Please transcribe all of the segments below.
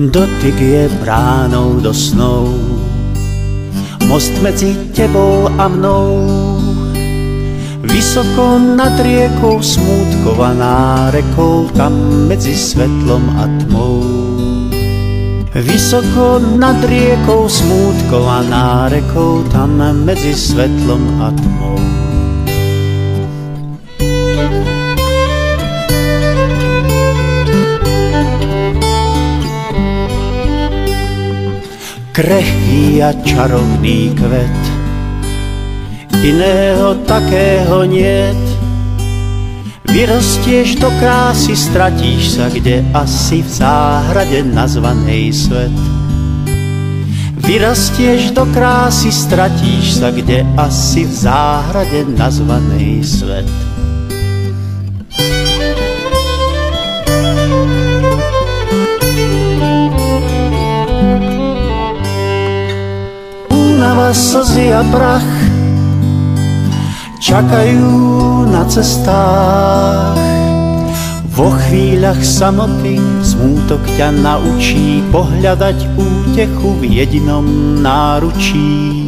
Dotyk je bránou do snov, most medzi tebou a mnou. Vysoko nad riekou smútkovaná rekou, tam medzi svetlom a tmou. Vysoko nad riekou smútkovaná rekou, tam medzi svetlom a tmou. Krehký a čarovný kvet, iného takého niet. Vyrastieš do krásy, stratíš sa kde asi v záhrade nazvanej svet. Vyrastieš do krásy, stratíš sa kde asi v záhrade nazvanej svet. Únava, slzy a prach čakajú na cestách. Vo chvíľach samoty smútok ťa naučí pohľadať útechu v jedinom náručí.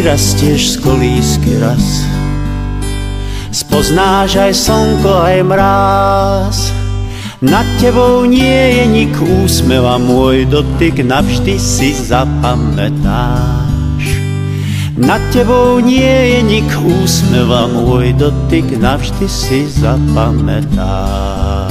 Vyrastieš z kolísky raz, spoznáš aj slnko, aj mráz. Nad tebou nie je nik, úsmeva môj dotyk navždy si zapamätáš. Nad tebou nie je nik, úsmeva môj dotyk navždy si zapamätáš.